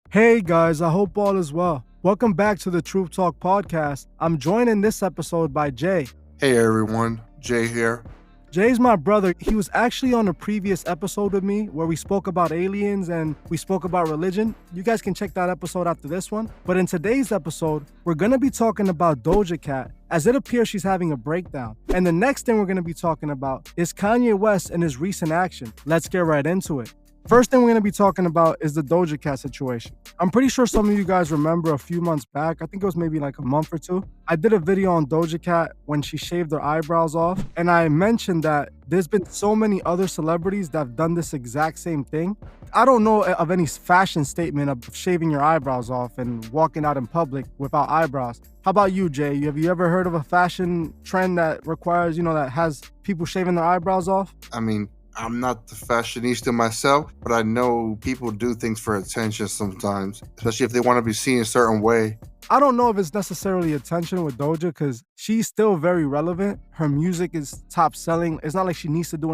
Hey guys, I hope all is well. Welcome back to the Truth Talk podcast. I'm joined in this episode by Jay. Hey everyone, Jay here. Jay's my brother. He was actually on a previous episode with me where we spoke about aliens and we spoke about religion. You guys can check that episode after this one. But in today's episode, we're going to be talking about Doja Cat as it appears she's having a breakdown. And the next thing we're going to be talking about is Kanye West and his recent action. Let's get right into it. First thing we're going to be talking about is the Doja Cat situation. I'm pretty sure some of you guys remember a few months back, I think it was maybe like a month or two, I did a video on Doja Cat when she shaved her eyebrows off, and I mentioned that there's been so many other celebrities that have done this exact same thing. I don't know of any fashion statement of shaving your eyebrows off and walking out in public without eyebrows. How about you, Jay? Have you ever heard of a fashion trend that requires, that has people shaving their eyebrows off? I mean, I'm not the fashionista myself, but I know people do things for attention sometimes, especially if they want to be seen a certain way. I don't know if it's necessarily attention with Doja because she's still very relevant. Her music is top selling. It's not like she needs to do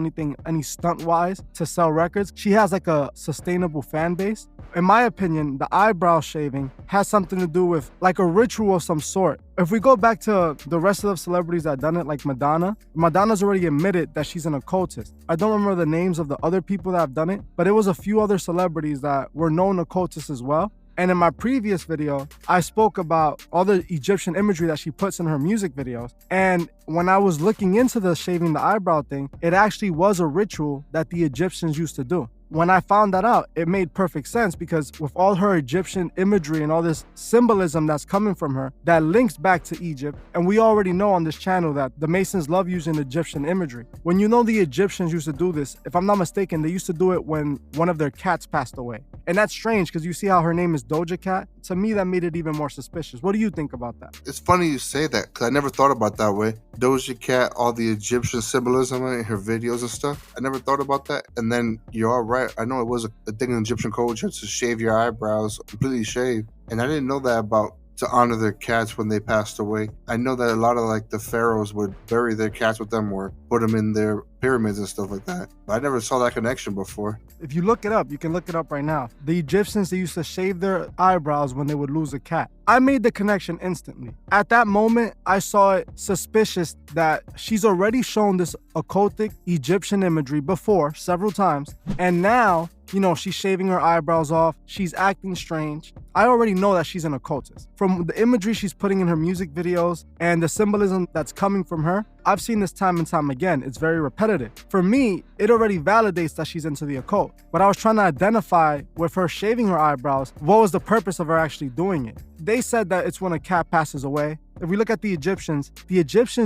any stunt-wise to sell records. She has like a sustainable fan base. In my opinion, the eyebrow shaving has something to do with like a ritual of some sort. If we go back to the rest of the celebrities that done it, like Madonna's already admitted that she's an occultist. I don't remember the names of the other people that have done it, but it was a few other celebrities that were known occultists as well. And in my previous video, I spoke about all the Egyptian imagery that she puts in her music videos. And when I was looking into the shaving the eyebrow thing, it actually was a ritual that the Egyptians used to do. When I found that out, it made perfect sense because with all her Egyptian imagery and all this symbolism that's coming from her, that links back to Egypt. And we already know on this channel that the Masons love using Egyptian imagery. When you know the Egyptians used to do this, if I'm not mistaken, they used to do it when one of their cats passed away. And that's strange because you see how her name is Doja Cat. To me, that made it even more suspicious. What do you think about that? It's funny you say that because I never thought about that way. Doja Cat, all the Egyptian symbolism in her videos and stuff. I never thought about that. And then you're all right. I know it was a thing in Egyptian culture to shave your eyebrows, completely shave. And I didn't know that about to honor their cats when they passed away. I know that a lot of like the pharaohs would bury their cats with them or put them in their pyramids and stuff like that. But I never saw that connection before. If you look it up, you can look it up right now. The Egyptians, they used to shave their eyebrows when they would lose a cat. I made the connection instantly. At that moment, I saw it suspicious that she's already shown this occultic Egyptian imagery before several times. And now, she's shaving her eyebrows off. She's acting strange. I already know that she's an occultist. From the imagery she's putting in her music videos and the symbolism that's coming from her, I've seen this time and time again. It's very repetitive. For me, it already validates that she's into the occult. But I was trying to identify with her shaving her eyebrows, what was the purpose of her actually doing it? They said that it's when a cat passes away. If we look at the Egyptians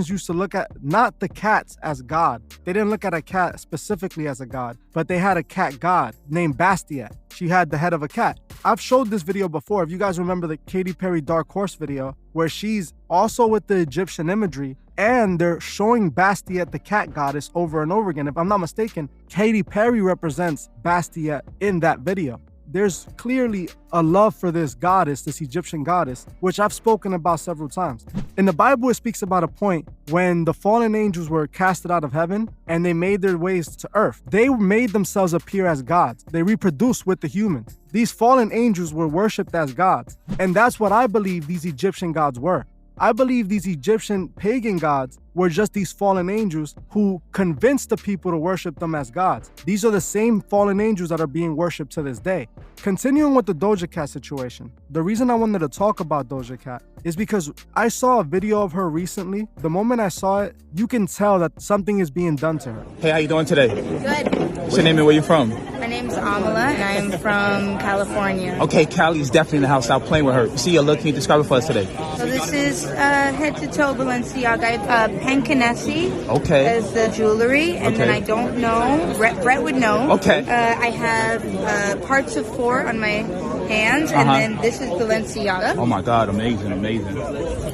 used to look at not the cats as God. They didn't look at a cat specifically as a god, but they had a cat god named Bastet. She had the head of a cat. I've showed this video before. If you guys remember the Katy Perry Dark Horse video, where she's also with the Egyptian imagery, and they're showing Bastet, the cat goddess, over and over again. If I'm not mistaken, Katy Perry represents Bastet in that video. There's clearly a love for this goddess, this Egyptian goddess, which I've spoken about several times. In the Bible, it speaks about a point when the fallen angels were casted out of heaven and they made their ways to earth. They made themselves appear as gods. They reproduced with the humans. These fallen angels were worshipped as gods. And that's what I believe these Egyptian gods were. I believe these Egyptian pagan gods were just these fallen angels who convinced the people to worship them as gods. These are the same fallen angels that are being worshipped to this day. Continuing with the Doja Cat situation, the reason I wanted to talk about Doja Cat is because I saw a video of her recently. The moment I saw it, you can tell that something is being done to her. Hey, how you doing today? Good. What's your name and where you from? My name's Amala, and I'm from California. Okay, Callie's definitely in the house. Stop playing with her. See your look. Can you describe it for us today? So this is head to toe Balenciaga. Pencanessi Okay. as the jewelry, and then I don't know. Brett would know. Okay. I have parts of 4 on my hands, and then this is Balenciaga. Oh my God, amazing, amazing.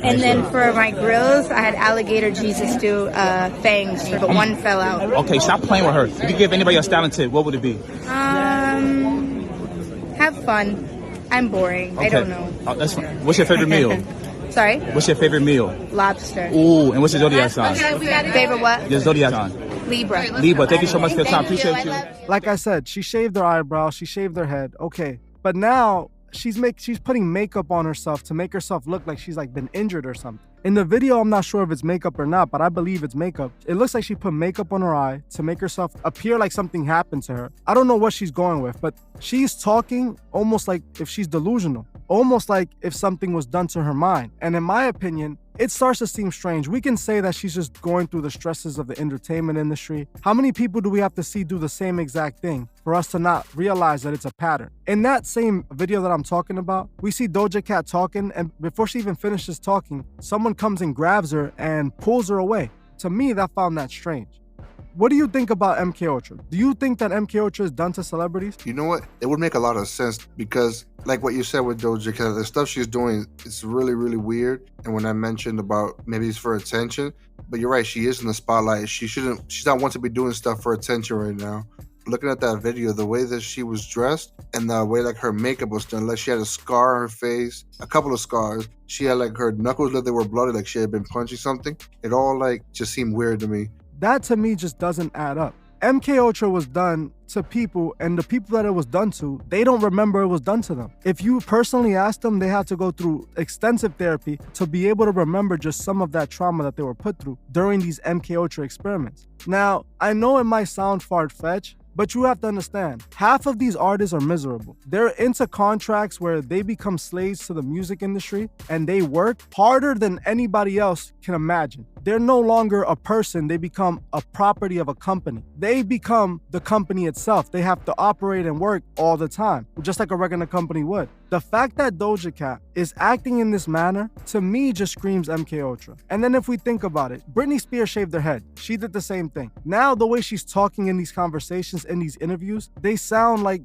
And then for my grills, I had alligator Jesus do fangs, but one fell out. Okay, stop playing with her. If you could give anybody a styling tip, what would it be? Have fun. I'm boring. Okay. I don't know. Oh, that's fine. What's your favorite meal? Sorry? What's your favorite meal? Lobster. Ooh, and what's your zodiac sign? Favorite what? Your zodiac sign. Libra. Libra, thank you so much for your time. Thank you. Appreciate you. Like I said, she shaved her eyebrows, she shaved her head. Okay. But now she's putting makeup on herself to make herself look like she's like been injured or something. In the video, I'm not sure if it's makeup or not, but I believe it's makeup. It looks like she put makeup on her eye to make herself appear like something happened to her. I don't know what she's going with, but she's talking almost like if she's delusional, almost like if something was done to her mind. And in my opinion, it starts to seem strange. We can say that she's just going through the stresses of the entertainment industry. How many people do we have to see do the same exact thing for us to not realize that it's a pattern? In that same video that I'm talking about, we see Doja Cat talking, and before she even finishes talking, someone comes and grabs her and pulls her away. To me, I found that strange. What do you think about MK Ultra? Do you think that MK Ultra is done to celebrities? You know what? It would make a lot of sense because, like what you said with Doja Cat, the stuff she's doing is really, really weird. And when I mentioned about maybe it's for attention, but you're right, she is in the spotlight. She's not one to be doing stuff for attention right now. Looking at that video, the way that she was dressed and the way like her makeup was done, like she had a scar on her face, a couple of scars. She had like her knuckles like they were bloody, like she had been punching something. It all like just seemed weird to me. That to me just doesn't add up. MK Ultra was done to people, and the people that it was done to, they don't remember it was done to them. If you personally ask them, they had to go through extensive therapy to be able to remember just some of that trauma that they were put through during these MK Ultra experiments. Now, I know it might sound far-fetched, but you have to understand, half of these artists are miserable. They're into contracts where they become slaves to the music industry and they work harder than anybody else can imagine. They're no longer a person, they become a property of a company. They become the company itself. They have to operate and work all the time, just like a regular company would. The fact that Doja Cat is acting in this manner, to me, just screams MK Ultra. And then if we think about it, Britney Spears shaved her head. She did the same thing. Now, the way she's talking in these conversations, in these interviews, they sound like,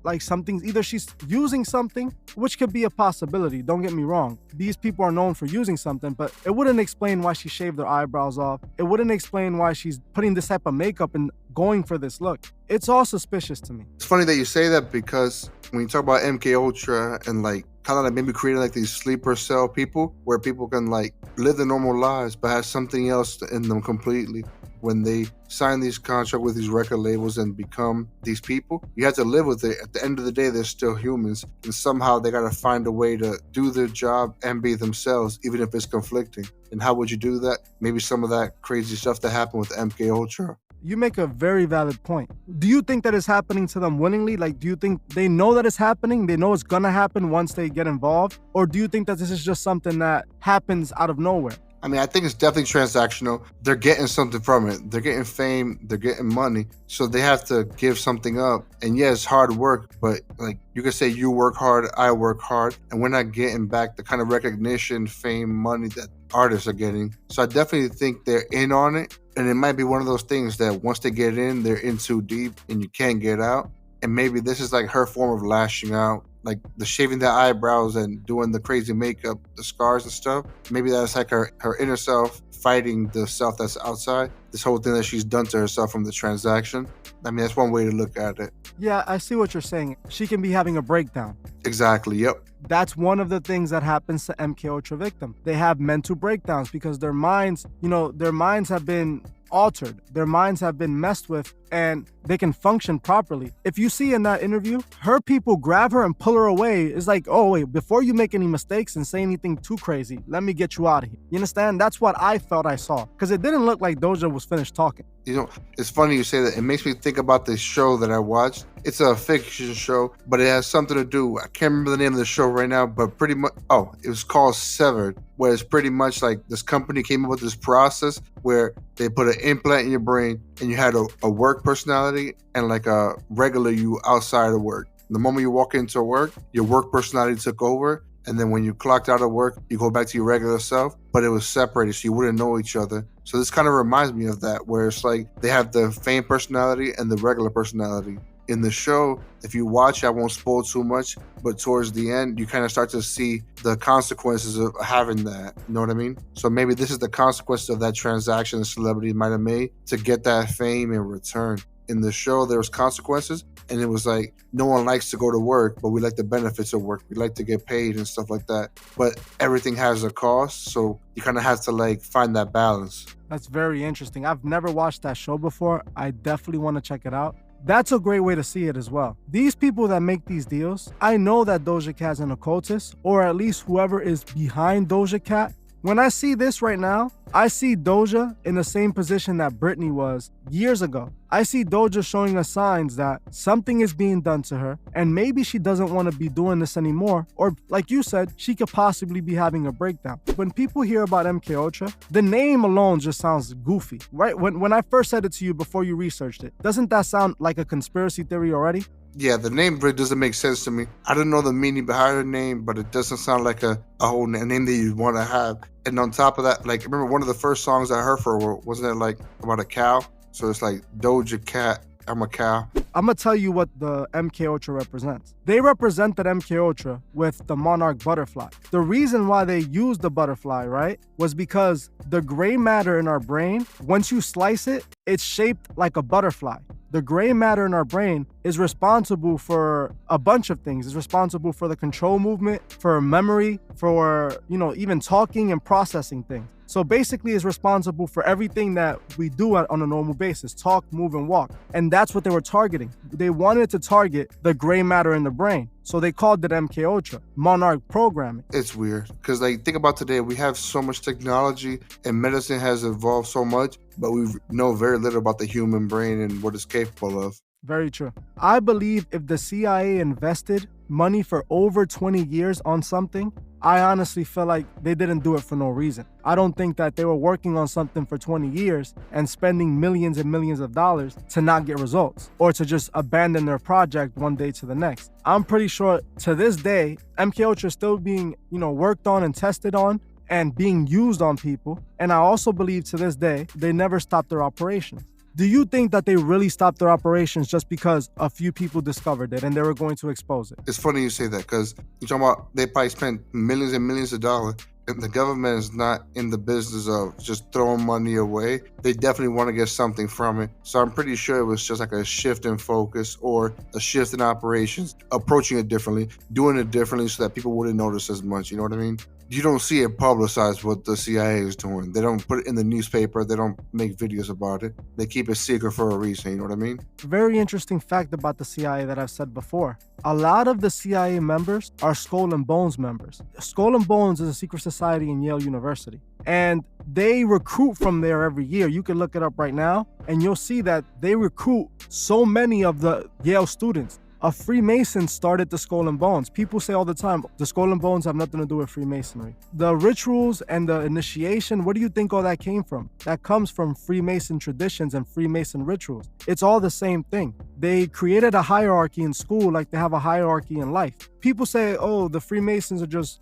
like something's either she's using something, which could be a possibility. Don't get me wrong. These people are known for using something, but it wouldn't explain why she shaved her eyebrows off. It wouldn't explain why she's putting this type of makeup and going for this look. It's all suspicious to me. It's funny that you say that because when you talk about MK Ultra and like kind of like maybe creating like these sleeper cell people where people can like live their normal lives but have something else in them completely. When they sign these contracts with these record labels and become these people, you have to live with it. At the end of the day, they're still humans. And somehow they got to find a way to do their job and be themselves, even if it's conflicting. And how would you do that? Maybe some of that crazy stuff that happened with MK Ultra. You make a very valid point. Do you think that it's happening to them willingly? Like, do you think they know that it's happening? They know it's gonna happen once they get involved? Or do you think that this is just something that happens out of nowhere? I mean, I think it's definitely transactional. They're getting something from it. They're getting fame. They're getting money. So they have to give something up. And yeah, it's hard work, but like you could say you work hard, I work hard, and we're not getting back the kind of recognition, fame, money that artists are getting. So I definitely think they're in on it. And it might be one of those things that once they get in, they're in too deep and you can't get out. And maybe this is like her form of lashing out. Like the shaving the eyebrows and doing the crazy makeup, the scars and stuff. Maybe that's like her inner self fighting the self that's outside. This whole thing that she's done to herself from the transaction. I mean, that's one way to look at it. Yeah, I see what you're saying. She can be having a breakdown. Exactly, yep. That's one of the things that happens to MK Ultra victims. They have mental breakdowns because their minds, their minds have been altered. Their minds have been messed with and they can function properly. If you see in that interview, her people grab her and pull her away. It's like, oh wait, before you make any mistakes and say anything too crazy, let me get you out of here. You understand? That's what I felt I saw because it didn't look like Doja was finished talking. It's funny you say that. It makes me think about this show that I watched. It's a fiction show, but it has something to do. I can't remember the name of the show right now, but pretty much, it was called Severed, where it's pretty much like this company came up with this process where they put an implant in your brain and you had a work personality and like a regular you outside of work. The moment you walk into work, your work personality took over. And then when you clocked out of work, you go back to your regular self, but it was separated so you wouldn't know each other. So this kind of reminds me of that, where it's like they have the fame personality and the regular personality. In the show, if you watch, I won't spoil too much, but towards the end, you kind of start to see the consequences of having that. You know what I mean? So maybe this is the consequence of that transaction the celebrity might have made to get that fame in return. In the show, there was consequences, and it was like, no one likes to go to work, but we like the benefits of work. We like to get paid and stuff like that. But everything has a cost, so you kind of have to like find that balance. That's very interesting. I've never watched that show before. I definitely want to check it out. That's a great way to see it as well. These people that make these deals, I know that Doja Cat's an occultist, or at least whoever is behind Doja Cat. When I see this right now, I see Doja in the same position that Britney was years ago. I see Doja showing us signs that something is being done to her, and maybe she doesn't want to be doing this anymore, or like you said, she could possibly be having a breakdown. When people hear about MK Ultra, the name alone just sounds goofy, right? When I first said it to you before you researched it, doesn't that sound like a conspiracy theory already? Yeah, the name really doesn't make sense to me. I don't know the meaning behind the name, but it doesn't sound like a whole name that you'd want to have. And on top of that, like, remember one of the first songs I heard for her, wasn't it like about a cow? So it's like Doja Cat, I'm a cow. I'm gonna tell you what the MK Ultra represents. They represented MK Ultra with the monarch butterfly. The reason why they used the butterfly, right, was because the gray matter in our brain, once you slice it, it's shaped like a butterfly. The gray matter in our brain is responsible for a bunch of things. It's responsible for the control movement, for memory, for, even talking and processing things. So basically it's responsible for everything that we do on a normal basis, talk, move, and walk. And that's what they were targeting. They wanted to target the gray matter in the brain. So they called it MK Ultra, monarch programming. It's weird because, like, think about today, we have so much technology and medicine has evolved so much, but we know very little about the human brain and what it's capable of. Very true. I believe if the CIA invested money for over 20 years on something, I honestly feel like they didn't do it for no reason. I don't think that they were working on something for 20 years and spending millions and millions of dollars to not get results or to just abandon their project one day to the next. I'm pretty sure to this day, MK Ultra is still being, worked on and tested on and being used on people. And I also believe to this day, they never stopped their operations. Do you think that they really stopped their operations just because a few people discovered it and they were going to expose it? It's funny you say that because you're talking about they probably spent millions and millions of dollars, and the government is not in the business of just throwing money away. They definitely want to get something from it. So I'm pretty sure it was just like a shift in focus or a shift in operations, approaching it differently, doing it differently so that people wouldn't notice as much. You know what I mean? You don't see it publicized what the CIA is doing. They don't put it in the newspaper. They don't make videos about it. They keep it secret for a reason. You know what I mean? Very interesting fact about the CIA that I've said before. A lot of the CIA members are Skull and Bones members. Skull and Bones is a secret society in Yale University. And they recruit from there every year. You can look it up right now, and you'll see that they recruit so many of the Yale students. A Freemason started the Skull and Bones. People say all the time, the Skull and Bones have nothing to do with Freemasonry. The rituals and the initiation, where do you think all that came from? That comes from Freemason traditions and Freemason rituals. It's all the same thing. They created a hierarchy in school like they have a hierarchy in life. People say, oh, the Freemasons are just,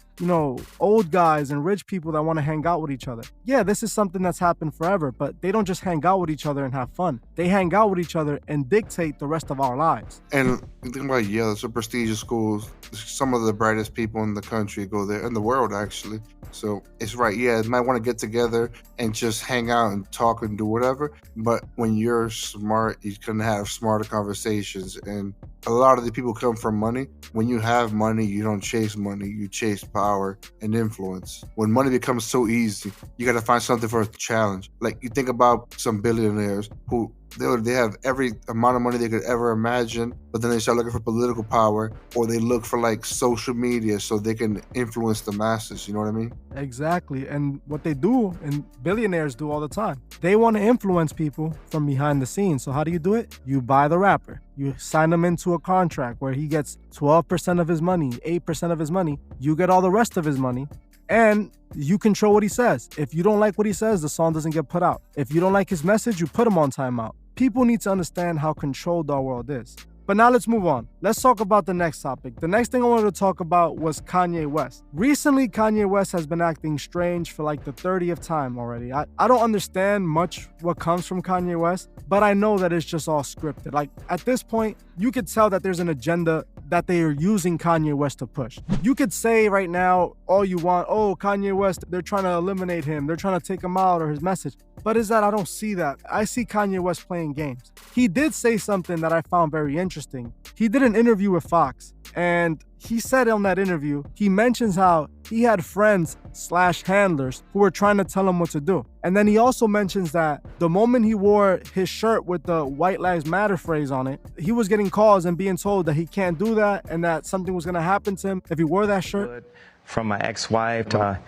old guys and rich people that want to hang out with each other. Yeah, this is something that's happened forever, but they don't just hang out with each other and have fun. They hang out with each other and dictate the rest of our lives. And think about Yale, it's a prestigious school. Some of the brightest people in the country go there, in the world actually. So it's right, yeah, they might want to get together and just hang out and talk and do whatever. But when you're smart, you can have smarter conversations. And a lot of the people come from money. When you have money, you don't chase money, you chase power and influence. When money becomes so easy, you got to find something for a challenge. Like you think about some billionaires who they have every amount of money they could ever imagine, but then they start looking for political power, or they look for like social media so they can influence the masses. You know what I mean? Exactly. And what they do, and billionaires do all the time, they want to influence people from behind the scenes. So how do you do it? You buy the rapper. You sign him into a contract where he gets 12% of his money, 8% of his money. You get all the rest of his money. And you control what he says. If you don't like what he says, the song doesn't get put out. If you don't like his message, you put him on timeout. People need to understand how controlled our world is. But now let's move on. Let's talk about the next topic. The next thing I wanted to talk about was Kanye West. Recently, Kanye West has been acting strange for like the 30th time already. I don't understand much what comes from Kanye West, but I know that it's just all scripted. Like at this point, you could tell that there's an agenda that they are using Kanye West to push. You could say right now all you want, oh, Kanye West, they're trying to eliminate him, they're trying to take him out or his message. But is that I don't see that. I see Kanye West playing games. He did say something that I found very interesting. He did an interview with Fox, and he said on that interview, he mentions how he had friends / handlers who were trying to tell him what to do. And then he also mentions that the moment he wore his shirt with the White Lives Matter phrase on it, he was getting calls and being told that he can't do that and that something was going to happen to him if he wore that shirt. From my ex-wife to my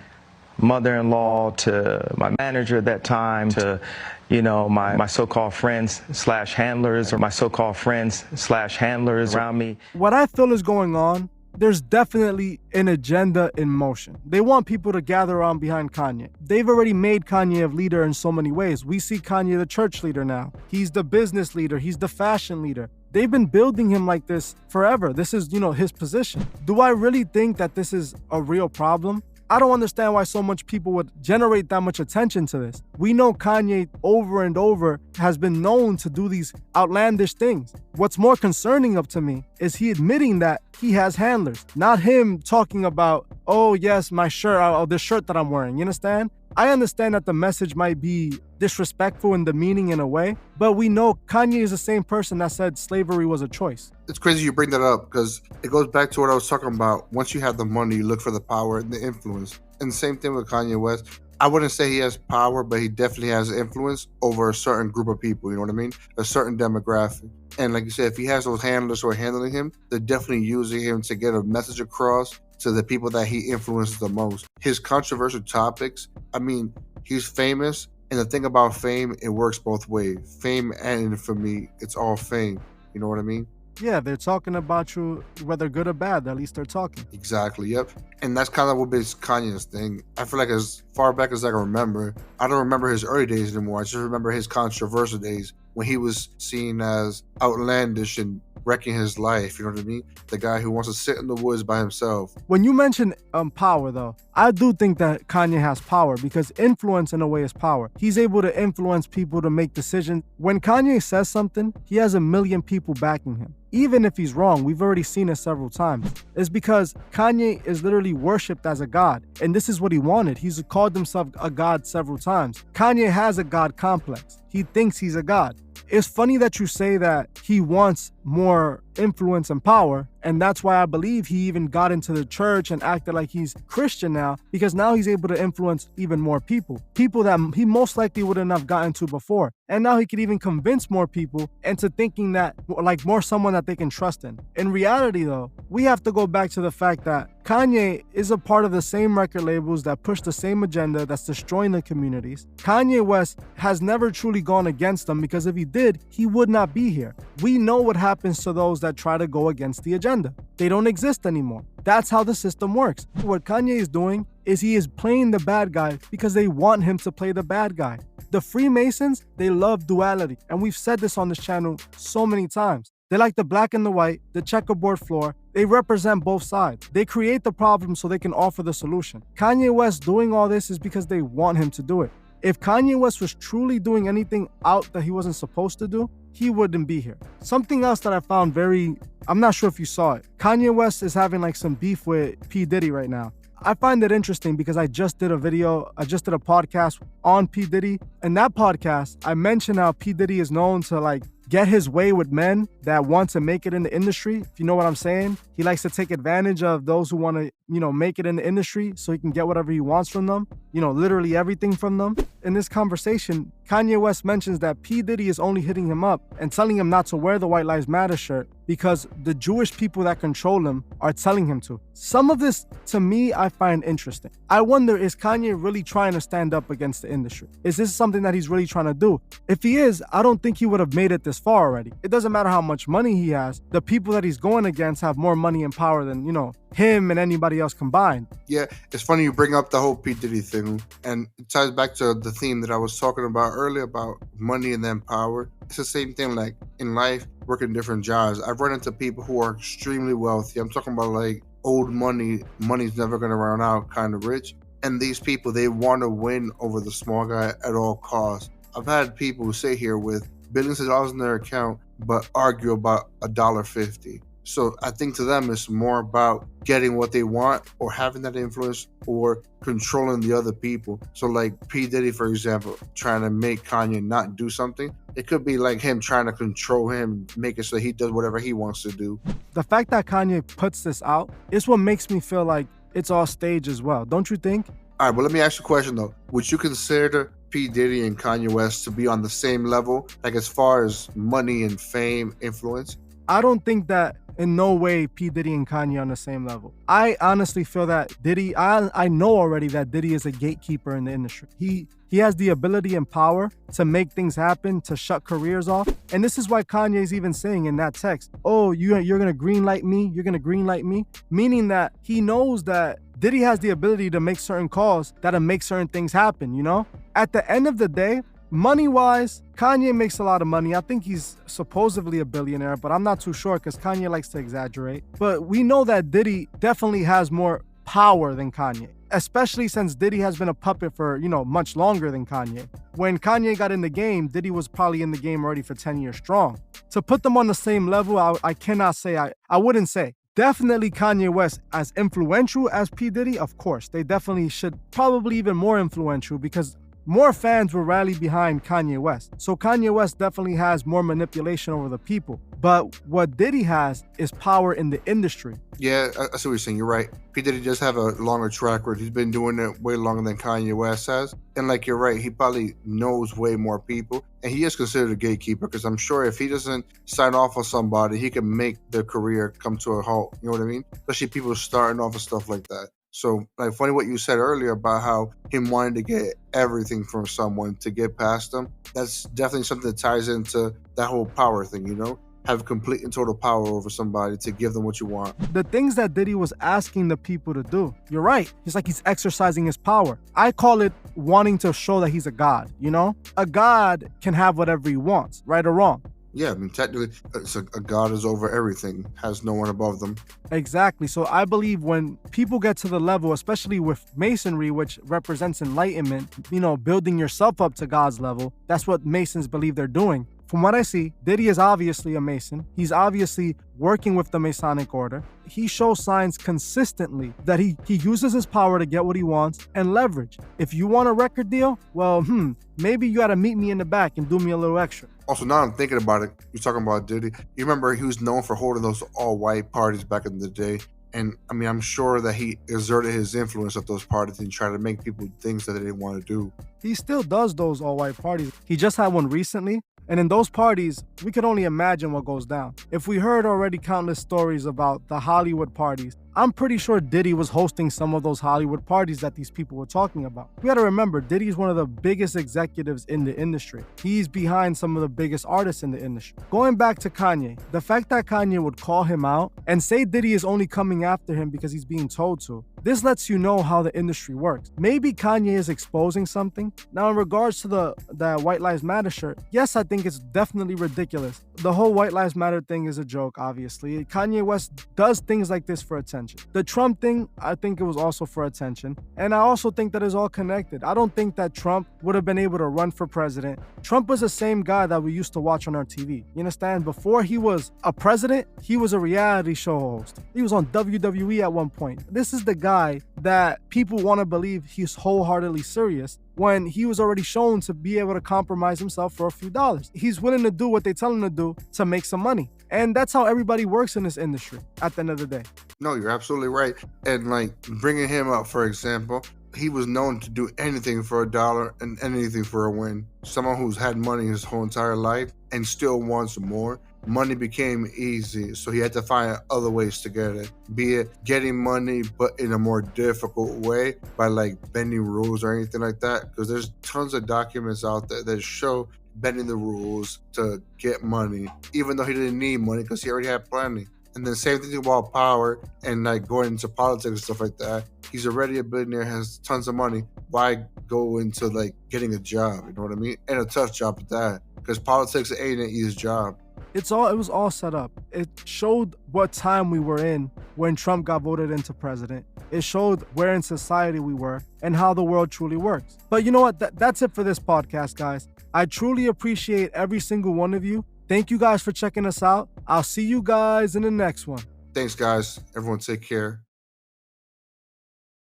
mother-in-law to my manager at that time to, my so-called friends / handlers or my so-called friends / handlers around me. What I feel is going on, there's definitely an agenda in motion. They want people to gather around behind Kanye. They've already made Kanye a leader in so many ways. We see Kanye the church leader now. He's the business leader. He's the fashion leader. They've been building him like this forever. This is, his position. Do I really think that this is a real problem? I don't understand why so much people would generate that much attention to this. We know Kanye over and over has been known to do these outlandish things. What's more concerning up to me is he admitting that he has handlers, not him talking about, oh yes, my shirt, this shirt that I'm wearing, you understand? I understand that the message might be disrespectful and demeaning in a way, but we know Kanye is the same person that said slavery was a choice. It's crazy you bring that up because it goes back to what I was talking about. Once you have the money, you look for the power and the influence. And the same thing with Kanye West. I wouldn't say he has power, but he definitely has influence over a certain group of people, you know what I mean? A certain demographic. And like you said, if he has those handlers who are handling him, they're definitely using him to get a message across to the people that he influences the most. His controversial topics, he's famous. And the thing about fame, it works both ways. Fame and infamy, it's all fame. You know what I mean? Yeah, they're talking about you, whether good or bad, at least they're talking. Exactly, yep. And that's kind of what is Kanye's thing. I feel like as far back as I can remember, I don't remember his early days anymore. I just remember his controversial days when he was seen as outlandish and wrecking his life, you know what I mean? The guy who wants to sit in the woods by himself. When you mention power, though, I do think that Kanye has power because influence in a way is power. He's able to influence people to make decisions. When Kanye says something, he has 1 million people backing him. Even if he's wrong, we've already seen it several times. It's because Kanye is literally worshipped as a god, and this is what he wanted. He's called himself a god several times. Kanye has a god complex. He thinks he's a god. It's funny that you say that he wants more influence and power, and that's why I believe he even got into the church and acted like he's Christian now, because now he's able to influence even more people that he most likely wouldn't have gotten to before. And now he could even convince more people into thinking that, like, more someone that they can trust in. In reality, though, we have to go back to the fact that Kanye is a part of the same record labels that push the same agenda that's destroying the communities. Kanye West has never truly gone against them, because if he did, he would not be here. We know what happens to those that try to go against the agenda. They don't exist anymore. That's how the system works. What Kanye is doing is he is playing the bad guy because they want him to play the bad guy. The Freemasons, they love duality. And we've said this on this channel so many times. They like the black and the white, the checkerboard floor. They represent both sides. They create the problem so they can offer the solution. Kanye West doing all this is because they want him to do it. If Kanye West was truly doing anything out that he wasn't supposed to do, he wouldn't be here. Something else that I found I'm not sure if you saw it. Kanye West is having like some beef with P. Diddy right now. I find it interesting because I just did a podcast on P. Diddy. In that podcast, I mentioned how P. Diddy is known to get his way with men that want to make it in the industry, if you know what I'm saying. He likes to take advantage of those who want to, make it in the industry so he can get whatever he wants from them, literally everything from them. In this conversation, Kanye West mentions that P. Diddy is only hitting him up and telling him not to wear the White Lives Matter shirt because the Jewish people that control him are telling him to. Some of this, to me, I find interesting. I wonder, is Kanye really trying to stand up against the industry? Is this something that he's really trying to do? If he is, I don't think he would have made it this far already. It doesn't matter how much money he has. The people that he's going against have more money and power than, him and anybody else combined. Yeah, it's funny you bring up the whole P. Diddy thing, and it ties back to the theme that I was talking about earlier about money and then power. It's the same thing, like in life, working different jobs. I've run into people who are extremely wealthy. I'm talking about like old money, money's never gonna run out, kind of rich. And these people, they want to win over the small guy at all costs. I've had people who sit here with billions of dollars in their account, but argue about $1.50. So I think to them, it's more about getting what they want or having that influence or controlling the other people. So like P. Diddy, for example, trying to make Kanye not do something. It could be like him trying to control him, make it so he does whatever he wants to do. The fact that Kanye puts this out is what makes me feel like it's all staged as well. Don't you think? All right, but let me ask you a question though. Would you consider P. Diddy and Kanye West to be on the same level, like as far as money and fame, influence? I don't think that in no way P. Diddy and Kanye are on the same level. I honestly feel that Diddy, I know already that Diddy is a gatekeeper in the industry. He has the ability and power to make things happen, to shut careers off. And this is why Kanye's even saying in that text, oh, you're going to green light me, you're going to green light me, meaning that he knows that Diddy has the ability to make certain calls that'll make certain things happen, you know? At the end of the day, money-wise, Kanye makes a lot of money. I think he's supposedly a billionaire, but I'm not too sure because Kanye likes to exaggerate. But we know that Diddy definitely has more power than Kanye, especially since Diddy has been a puppet for, much longer than Kanye. When Kanye got in the game, Diddy was probably in the game already for 10 years strong. To put them on the same level, I cannot say, I wouldn't say. Definitely Kanye West as influential as P. Diddy, of course. They definitely should, probably even more influential because more fans will rally behind Kanye West. So Kanye West definitely has more manipulation over the people. But what Diddy has is power in the industry. Yeah, I see what you're saying. You're right. P. Diddy does have a longer track record. He's been doing it way longer than Kanye West has. And like you're right, he probably knows way more people. And he is considered a gatekeeper because I'm sure if he doesn't sign off on somebody, he can make their career come to a halt. You know what I mean? Especially people starting off and stuff like that. So, like, funny what you said earlier about how him wanting to get everything from someone to get past them. That's definitely something that ties into that whole power thing, Have complete and total power over somebody to give them what you want. The things that Diddy was asking the people to do, you're right. It's like he's exercising his power. I call it wanting to show that he's a god, A god can have whatever he wants, right or wrong. Yeah, I mean, technically, a god is over everything, has no one above them. Exactly. So I believe when people get to the level, especially with Masonry, which represents enlightenment, building yourself up to God's level, that's what Masons believe they're doing. From what I see, Diddy is obviously a Mason. He's obviously working with the Masonic order. He shows signs consistently that he uses his power to get what he wants and leverage. If you want a record deal, well, maybe you got to meet me in the back and do me a little extra. Also, now I'm thinking about it, you're talking about Diddy. You remember he was known for holding those all-white parties back in the day. And I mean, I'm sure that he exerted his influence at those parties and tried to make people things that they didn't want to do. He still does those all-white parties. He just had one recently. And in those parties, we could only imagine what goes down. If we heard already countless stories about the Hollywood parties, I'm pretty sure Diddy was hosting some of those Hollywood parties that these people were talking about. We gotta remember, Diddy is one of the biggest executives in the industry. He's behind some of the biggest artists in the industry. Going back to Kanye, the fact that Kanye would call him out and say Diddy is only coming after him because he's being told to, this lets you know how the industry works. Maybe Kanye is exposing something. Now, in regards to the White Lives Matter shirt, yes, I think it's definitely ridiculous. The whole White Lives Matter thing is a joke, obviously. Kanye West does things like this for attention. The Trump thing, I think it was also for attention. And I also think that it's all connected. I don't think that Trump would have been able to run for president. Trump was the same guy that we used to watch on our TV. You understand? Before he was a president, he was a reality show host. He was on WWE at one point. This is the guy that people want to believe he's wholeheartedly serious when he was already shown to be able to compromise himself for a few dollars. He's willing to do what they tell him to do to make some money. And that's how everybody works in this industry at the end of the day. No, you're absolutely right. And like bringing him up, for example, he was known to do anything for $1 and anything for a win. Someone who's had money his whole entire life and still wants more. Money became easy, so he had to find other ways to get it. Be it getting money, but in a more difficult way by like bending rules or anything like that. Because there's tons of documents out there that show bending the rules to get money, even though he didn't need money because he already had plenty. And then same thing about power and like going into politics and stuff like that. He's already a billionaire, has tons of money. Why go into like getting a job? You know what I mean? And a tough job at that, because politics ain't an easy job. It was all set up. It showed what time we were in when Trump got voted into president. It showed where in society we were and how the world truly works. But you know what? That's it for this podcast, guys. I truly appreciate every single one of you. Thank you guys for checking us out. I'll see you guys in the next one. Thanks, guys. Everyone take care.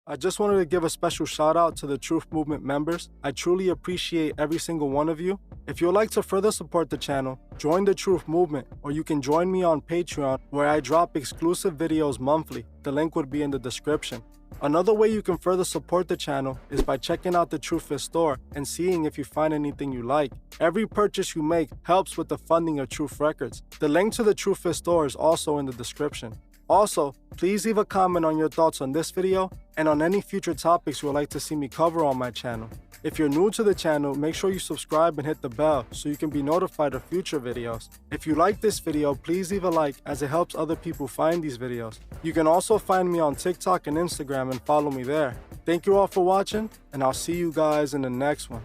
I just wanted to give a special shout out to the Truth Movement members. I truly appreciate every single one of you. If you'd like to further support the channel, join the Truth Movement, or you can join me on Patreon where I drop exclusive videos monthly. The link would be in the description. Another way you can further support the channel is by checking out the Truthfist store and seeing if you find anything you like. Every purchase you make helps with the funding of Truth Records. The link to the Truthfist store is also in the description. Also, please leave a comment on your thoughts on this video and on any future topics you would like to see me cover on my channel. If you're new to the channel, make sure you subscribe and hit the bell so you can be notified of future videos. If you like this video, please leave a like as it helps other people find these videos. You can also find me on TikTok and Instagram and follow me there. Thank you all for watching, and I'll see you guys in the next one.